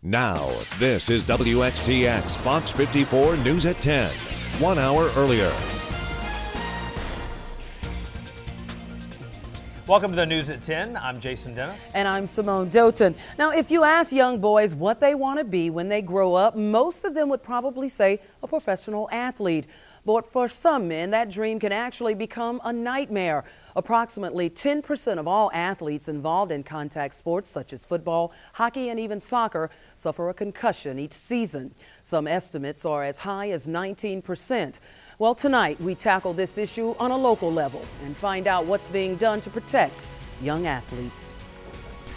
Now, this is WXTX Fox 54 News at 10, 1 hour earlier. Welcome to the News at 10. I'm Jason Dennis. And I'm Semone Doughton. Now, if you ask young boys what they want to be when they grow up, most of them would probably say a professional athlete. But for some men, that dream can actually become a nightmare. Approximately 10% of all athletes involved in contact sports such as football, hockey, and even soccer suffer a concussion each season. Some estimates are as high as 19%. Well, tonight we tackle this issue on a local level and find out what's being done to protect young athletes.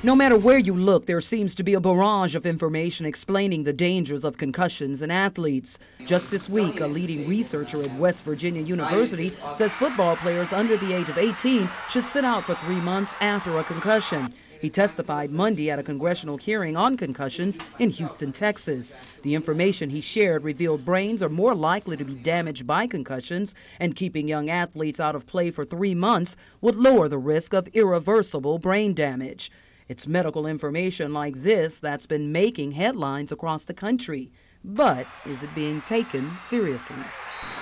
No matter where you look, there seems to be a barrage of information explaining the dangers of concussions in athletes. Just this week, a leading researcher at West Virginia University says football players under the age of 18 should sit out for 3 months after a concussion. He testified Monday at a congressional hearing on concussions in Houston, Texas. The information he shared revealed brains are more likely to be damaged by concussions, and keeping young athletes out of play for 3 months would lower the risk of irreversible brain damage. It's medical information like this that's been making headlines across the country. But is it being taken seriously?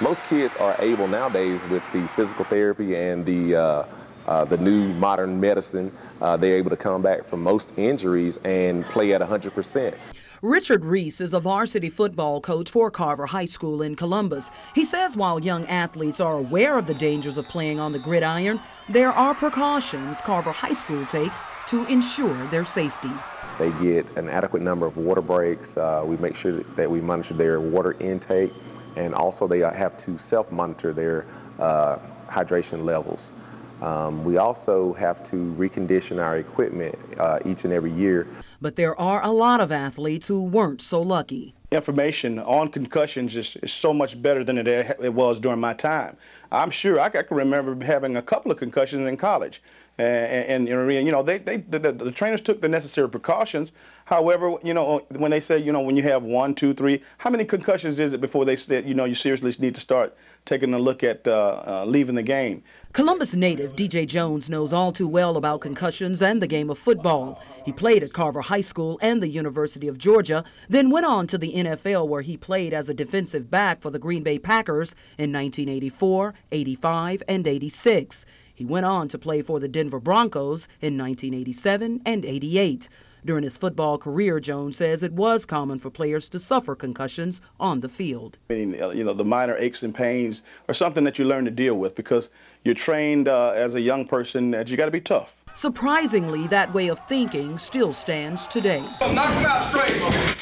Most kids are able nowadays with the physical therapy and the new modern medicine, they're able to come back from most injuries and play at 100%. Richard Reese is a varsity football coach for Carver High School in Columbus. He says while young athletes are aware of the dangers of playing on the gridiron, there are precautions Carver High School takes to ensure their safety. They get an adequate number of water breaks. We make sure that we monitor their water intake, and also they have to self-monitor their hydration levels. We also have to recondition our equipment each and every year. But there are a lot of athletes who weren't so lucky. Information on concussions is so much better than it was during my time. I'm sure I can remember having a couple of concussions in college. And the trainers took the necessary precautions. However, when they say, when you have 1, 2, 3, how many concussions is it before they said, you seriously need to start taking a look at leaving the game? Columbus native DJ Jones knows all too well about concussions and the game of football. He played at Carver High School and the University of Georgia, then went on to the NFL where he played as a defensive back for the Green Bay Packers in 1984, 85, and 86. He went on to play for the Denver Broncos in 1987 and 88. During his football career, Jones says it was common for players to suffer concussions on the field. The minor aches and pains are something that you learn to deal with because you're trained as a young person that you got to be tough. Surprisingly, that way of thinking still stands today. Knock him out straight.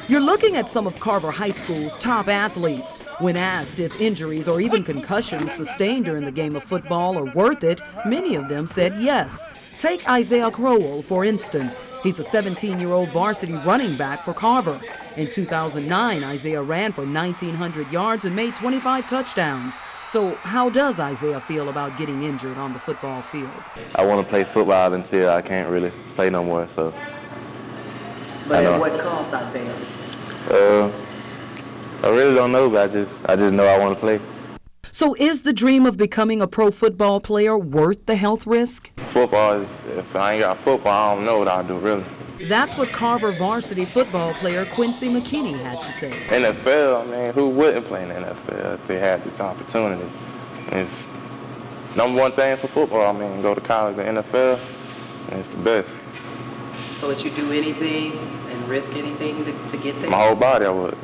You're looking at some of Carver High School's top athletes. When asked if injuries or even concussions sustained during the game of football are worth it, many of them said yes. Take Isaiah Crowell, for instance. He's a 17-year-old varsity running back for Carver. In 2009, Isaiah ran for 1,900 yards and made 25 touchdowns. So how does Isaiah feel about getting injured on the football field? I want to play football until I can't really play no more. So. But at what cost, Isaiah? I really don't know, but I just know I want to play. So is the dream of becoming a pro football player worth the health risk? Football is, if I ain't got football, I don't know what I'll do, really. That's what Carver varsity football player Quincy McKinney had to say. NFL, man, who wouldn't play in the NFL if they had this opportunity? It's number one thing for football, go to college, the NFL, and it's the best. So would you do anything and risk anything to get there? My whole body, I would.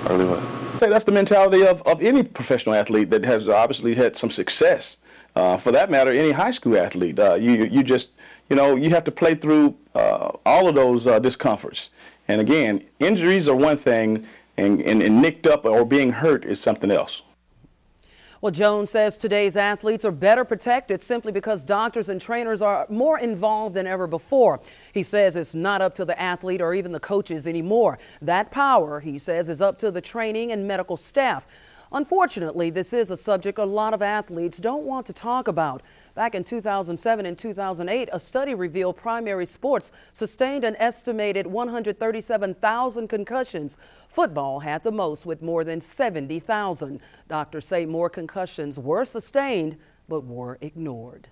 I really would. Say that's the mentality of any professional athlete that has obviously had some success. For that matter, any high school athlete, you just, you have to play through all of those discomforts. And again, injuries are one thing, and nicked up or being hurt is something else. Well, Jones says today's athletes are better protected simply because doctors and trainers are more involved than ever before. He says it's not up to the athlete or even the coaches anymore. That power, he says, is up to the training and medical staff. Unfortunately, this is a subject a lot of athletes don't want to talk about. Back in 2007 and 2008, a study revealed primary sports sustained an estimated 137,000 concussions. Football had the most with more than 70,000. Doctors say more concussions were sustained but were ignored.